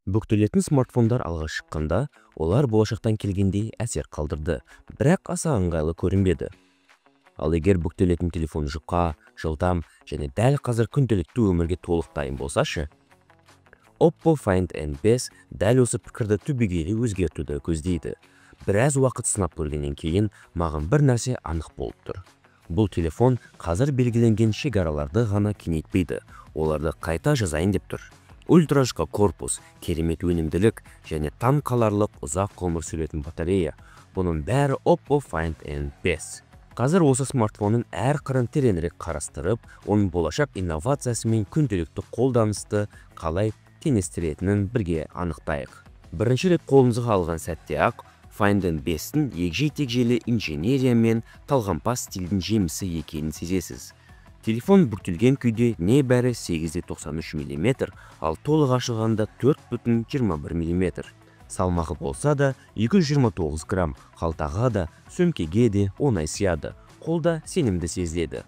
Бүктелетін смартфондар алға шыққанда, олар болашақтан келгендей әсер қалдырды, бірақ аса ыңғайлы көрінбеді. Ал егер бүктелетін телефон жұқа, жылдам және дәл қазір күнделікті өмірге толық дайын болсашы, Oppo Find N5 дәл осы пікірді түбегейлі өзгертуді көздейді. Біраз уақыт сынап көргеннен кейін маған бір нәрсе анық болып тұр. Бұл телефон қазір белгіленген шекараларды ғана кеңейтпейді, оларды қайта жазайын деп тұр. Ультра жұқа корпус, керемет өнімділік және таң қаларлық ұзақ ғұмыр сүретін батарея. Бұның бәрі Oppo Find N5. Қазір осы смартфонның әр қырын тереңірек қарастырып, оның болашақ инновациясы мен күнделікті қолданысты қалай теңестіретінін бірге анықтайық. Бірінші рет қолыңызға алған сәтте-ақ Find N5-тің егжей-тегжейлі инженерия мен талғампаз стильдің жемісі екенін сезесіз. Телефон бүктелген күйде небәрі 8,93 мм, ал толық ашылғанда 4,21 мм. Салмағы болса да 229 грамм, қалтаға да, сөмкеге де оңай сияды, қолда сенімді сезіледі.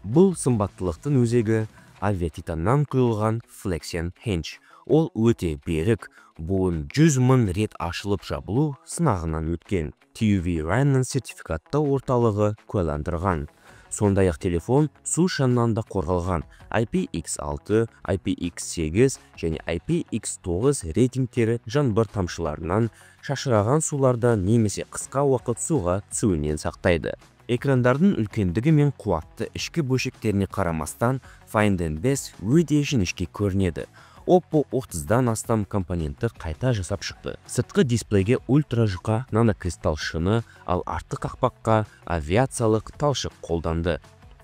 Бұл сымбаттылықтың өзегі авиатитаннан құйылған Flexion Hinge. Ол өте берік, буын 100 мың рет ашылып жабылу сынағынан өткен. TÜV Rheinland сертификаттау орталығы куәландырған. Сондай-ақ телефон су шаңнан да қорғалған. IPX6, IPX8 және IPX9 рейтингтері жаңбыр тамшыларынан, шашыраған суларда немесе қысқа уақыт суға түсуінен сақтайды. Экрандардың үлкендігі мен қуатты ішкі бөлшектеріне қарамастан, Find N5 өте жіңішке көрінеді. Oppo 30-дан астам компонентті қайта жасап шықты. Сыртқы дисплейге ультра жұқа нанокристалл шыны, ал артқы қақпаққа авиациялық талшық қолданды.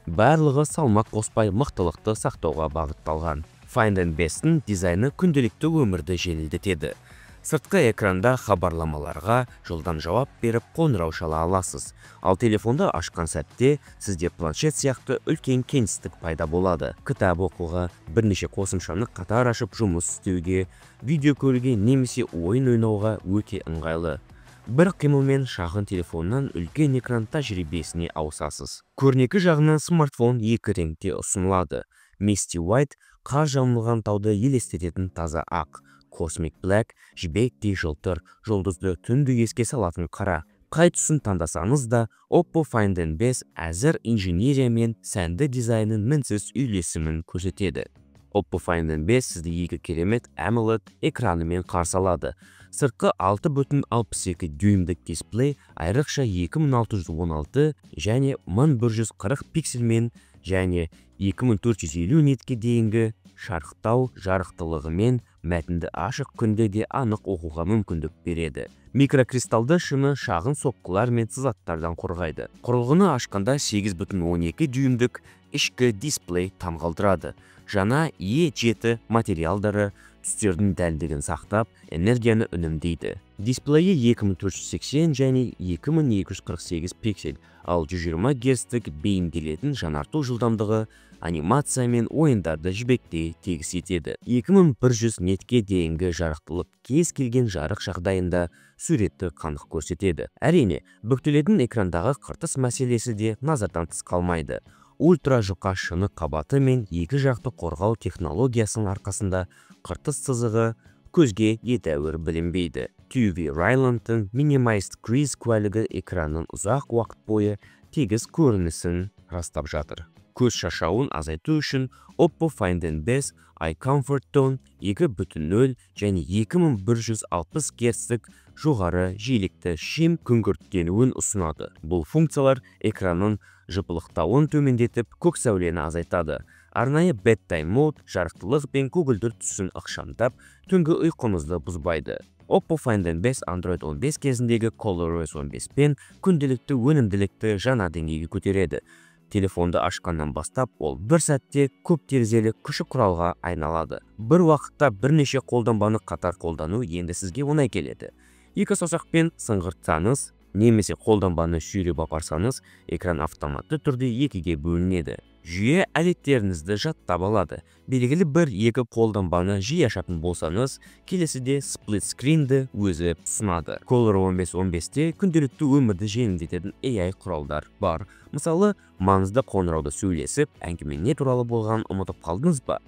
Барлығы салмақ қоспай мықтылықты сақтауға бағытталған. Find N5-тің дизайны күнделікті өмірді жеңілдетеді. Сыртқы экранда хабарламаларға жылдам жауап беріп қоңырау шала аласыз. Ал телефонды ашқан сәтте сізде планшет сияқты үлкен кеңістік пайда болады. Кітап оқуға, бірнеше қосымшаны қатар ашып жұмыс істеуге, видео көруге немесе ойын ойнауға өте ыңғайлы. Бір қимылмен шағын телефоннан үлкен экран тәжірибесіне ауысасыз. Көрнекі жағынан смартфон екі реңкте ұсынылады. Misty White қар жамылған тауды елестететін таза ақ. Cosmic Black жібектей жылтыр, жұлдызды түнді еске салатын қара. Қай тұсын таңдасаңыз да, Oppo Find N5 әзір инженерия мен сәнді дизайнның мінсіз үйлесімін көрсетеді. Oppo Find N5 сізді екі керемет AMOLED экранымен қарсы алады. Сыртқы 6,62 дюймдік дисплей айрықша 2616 және 1140 пиксельмен және 2450 нитке дейінгі шарықтау жарықтылығымен мәтінді ашық күнде де анық оқуға мүмкіндік береді. Микрокристалды шыны шағын соққылар мен сызаттардан қорғайды. Құрылғыны ашқанда 8,12 дюймдік ішкі дисплей таңғалдырады. Жаңа E7 материалдары түстердің дәлдігін сақтап, энергияны үнемдейді. Дисплейі 2480 және 2248 пиксель, ал 120 Гц-тік бейімделетін жаңарту жылдамдығы анимация мен ойындарды жібекте тегіс етеді. 2100 нетке дейінгі жарықтылық кез келген жарық жағдайында суретті қанық көрсетеді. Әрине, бүктелетін экрандағы қыртыс мәселесі де назардан тыс қалмайды. Ультра жұқа шыны қабаты мен екі жақты қорғау технологиясының арқасында қыртыс сызығы көзге едәуір білінбейді. TÜV Rheinland'тың Minimized Crease куәлігі экранның ұзақ уақыт бойы тегіс көрінісін растап жатыр. Көз шашауын азайту үшін Oppo Find N5 Eye Comfort Tone 2.0 және 2160 Гц-тік жоғары жиілікті шим күңгірттенуін ұсынады. Бұл функциялар экранның жыпылықтауын төмендетіп, көк сәулені азайтады. Арнайы Bedtime Mode жарықтылық пен көгілдір түсін ықшамдап, түнгі ұйқыңызды бұзбайды. Oppo Find N5 Android 15 кезіндегі ColorOS 15 пен күнделікті өнімділікті жаңа деңгейге көтереді. Телефонды ашқаннан бастап, ол бір сәтте көп терезелі күші құралға айналады. Бір уақытта бірнеше қолданбаны қатар қолдану енді сізге оңай келеді. Екі саусақпен сыңғыртсаңыз, немесе қолданбаны сүйреп апарсаңыз, экран автоматты түрде екіге бөлінеді. Жүйе әдеттеріңізді жаттап алады. Белгілі бір-екі қолданбаны жиі ашатын болсаңыз, келесіде Split Screen'ді өзі ұсынады. ColorOS 15-те күнделікті өмірді жеңілдететін AI құралдар бар. Мысалы, маңызды қоңырауды сөйлесіп, әңгіме не туралы болған ұмытып қалдыңыз ба?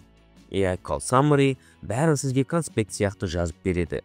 AI Call Summary бәрін сізге конспект сияқты жазып береді.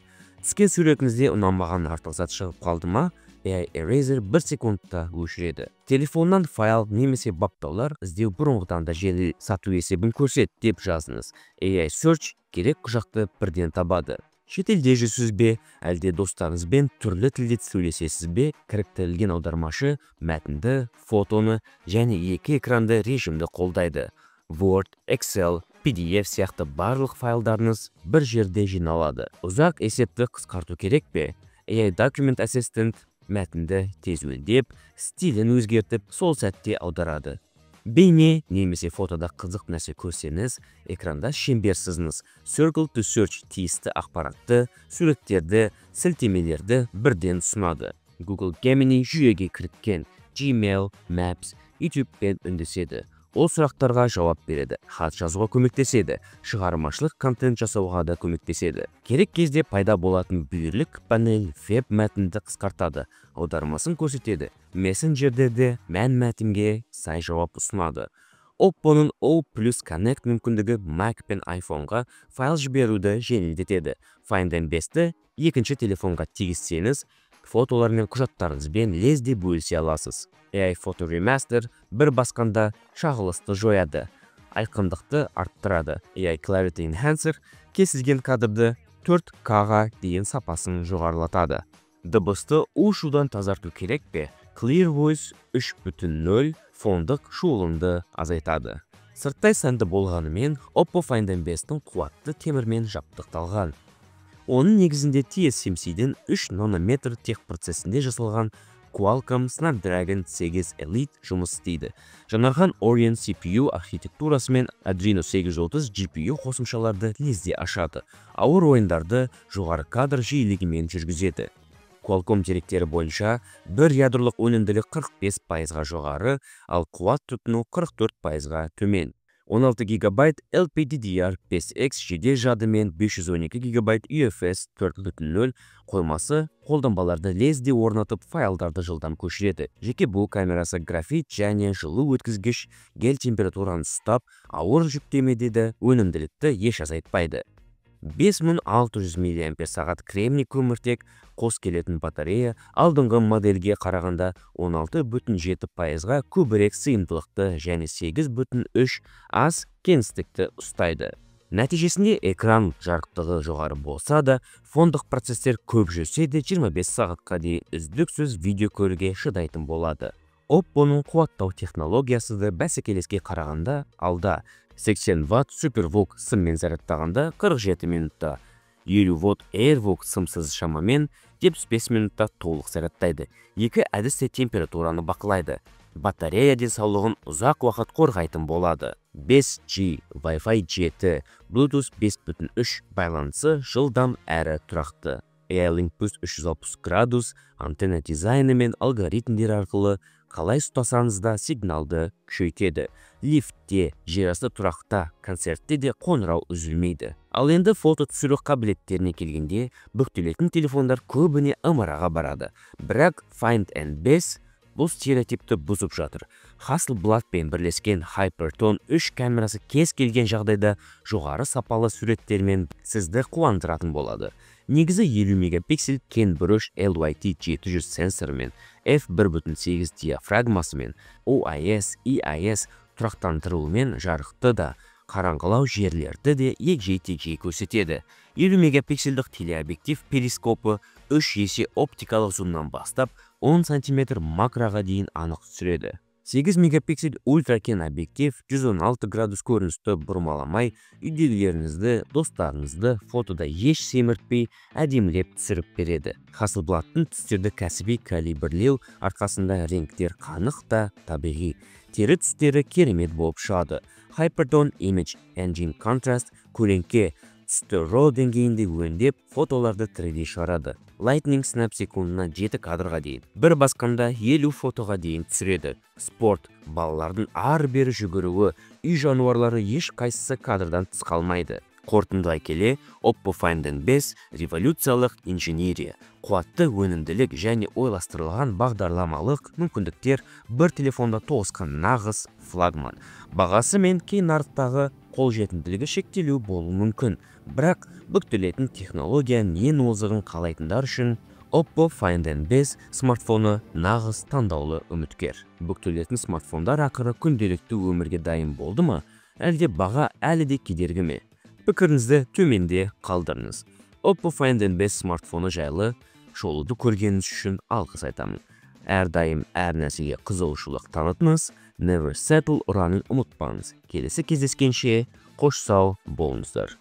Түскен суретіңізде ұнамаған артық зат шығып қалды ма, AI Eraser 1 секундта өшіреді. Телефоннан файл немесе баптаулар іздеу бұрынғыдан да жеңіл сату есебін көрсет деп жазыңыз. AI Search керек құжақты бірден табады. Шетелде жүрсіз бе, әлде достарыңызбен түрлі тілде сөйлесесіз бе, кіріктірілген аудармашы мәтінді, фотоны және екі экранды режимді қолдайды. Word, Excel, PDF сияқты барлық файлдарыңыз бір жерде жиналады. Ұзақ есепті қысқарту керек пе? AI Document Assistant мәтінді тез өңдеп, стилін өзгертіп, сол сәтте аударады. Бейне немесе фотода қызық нәрсе көрсеңіз, экранда шеңбер сызыңыз. Circle to Search тиісті ақпаратты, суреттерді, сілтемелерді бірден ұсынады. Google Gemini жүйеге кіріккен, Gmail, Maps, YouTube-пен үндеседі. Ол сұрақтарға жауап береді, хат жазуға көмектеседі, шығармашылық контент жасауға да көмектеседі. Керек кезде пайда болатын бүйірлік панель веб мәтінді қысқартады, аудармасын көрсетеді. Мессенджерде мәтінге сай жауап ұсынады. Oppo'ның O+ Connect мүмкіндігі Mac пен iPhone-ға файл жіберуді жеңілдетеді. Find M5-ті екінші телефонға тигізсеңіз, фотолар мен құжаттарыңызбен лезде бөлісе аласыз. AI Photo Remaster бір басқанда шағылысты жояды, айқындықты арттырады. AI Clarity Enhancer кесілген кадрды 4K-ға дейін сапасын жоғарылатады. Дыбысты у-шудан тазарту керек пе? Clear Voice 3.0 фондық шуылынды азайтады. Сырттай сәнді болғанымен, Oppo Find M5-тің қуатты темірмен жабдықталған. Оның негізінде TSMC-ден 3 нанометр тех процесінде жасалған Qualcomm Snapdragon 8 Elite жұмыс істейді. Жаңарған Oryon CPU архитектурасы мен Adreno 830 GPU қосымшаларды лезде ашады. Ауыр ойындарды жоғары кадр жиілігімен жүргізеді. Qualcomm деректері бойынша бір ядролық өнімділік 45%-ға жоғары, ал қуат тұтыну 44%-ға төмен. 16 ГБ LPDDR5X жедел жады мен 512 ГБ UFS 4.0 қоймасы қолданбаларды лезде орнатып файлдарды жылдам көшіреді. Жеке бұл камерасы графит және жылу өткізгіш гел температураны ұстап, ауыр жүктемеде де өнімділікті еш азайтпайды. 5600 мАч кремний көміртек қос келетін батарея алдыңғы модельге қарағанда 16,7%-ға көбірек сыйымдылықты және 8,3 аз кеңістікті ұстайды. Нәтижесінде экран жарықтығы жоғары болса да, фондық процестер көп жүрсе де 25 сағатқа дейін үздіксіз видео көруге шыдайтын болады. Oppo'ның қуаттау технологиясы да бәсекелеске қарағанда алда. 80 Вт SuperVOOC сыммен зарядтағанда 47 минутта, 50 Вт AirVOOC сымсыз шамамен 75 минутта толық зарядтайды. Екі әдісте температураны бақылайды. Батарея денсаулығын ұзақ уақыт қорғайтын болады. 5G, Wi-Fi 7, Bluetooth 5.3 байланысы жылдам әрі тұрақты. AI-Link 360 градус антенна дизайны мен алгоритмдер арқылы қалай ұстасаңыз да сигналды күшейтеді. Лифтте, жерасты тұрақта, концертте де қоңырау үзілмейді. Ал енді фото түсіру қабілеттеріне келгенде, бүктелетін телефондар көбіне ымыраға барады. Бірақ Find M5 бұл стереотипті бұзып жатыр. Hasselbladпен бірлескен Hypertone 3 камерасы кез келген жағдайда жоғары сапалы суреттермен сізді қуандыратын болады. Негізі 50 мегапиксель кен бұрыш LYT 700 сенсорымен, f1.8 диафрагмасымен, OIS, EIS тұрақтандыруымен жарықты да, қараңғылау жерлерді де егжей-тегжей көрсетеді. 50 мегапиксельдік телеобъектив перископы 3 есе оптикалық зумнан бастап 10 см макроға дейін анық түсіреді. 8 мегапиксель ультракен объектив 116 градус көріністі бұрмаламай, үйдегілеріңізді, достарыңызды фотода еш семіртпей әдемілеп түсіріп береді. Hasselbladтың түстерді кәсіби калибрлеу арқасында реңктер қанық та табиғи. Тері түстері керемет болып шығады. Hypertone Image Engine Contrast көлеңке түсті RAW деңгейінде өңдеп фотоларды 3D шығарады. Lightning Snap секундына 7 кадрға дейін. Бір басқанда 50 фотоға дейін түсіреді. Спорт, балалардың ары-бері жүгіруі, үй жануарлары еш қайсысы кадрдан тыс қалмайды. Қорытындылай келе, Oppo Find M5 революциялық инженерия, қуатты өнімділік және ойластырылған бағдарламалық мүмкіндіктер бір телефонда тоғысқан нағыз флагман. Бағасы мен кей нарықтағы қолжетімділігі шектелүү болуы мүмкін. Бірақ бүктелетін технологияның ең озығын қалайтындар үшін Oppo Find N5 смартфоны нағыз таңдаулы үміткер. Бүктелетін смартфондар ақыры күнделікті өмірге дайын болды ма, әлде баға әлі де кедергі ме? Пікіріңізді төменде қалдырыңыз. Oppo Find N5 смартфоны жайлы шолуды көргеніңіз үшін алғыс айтамын. Әрдайым әр нәрсеге қызығушылық танытыңыз, Never Settle ұранын ұмытпаңыз. Келесі кездескенше қош сау болыңыздар.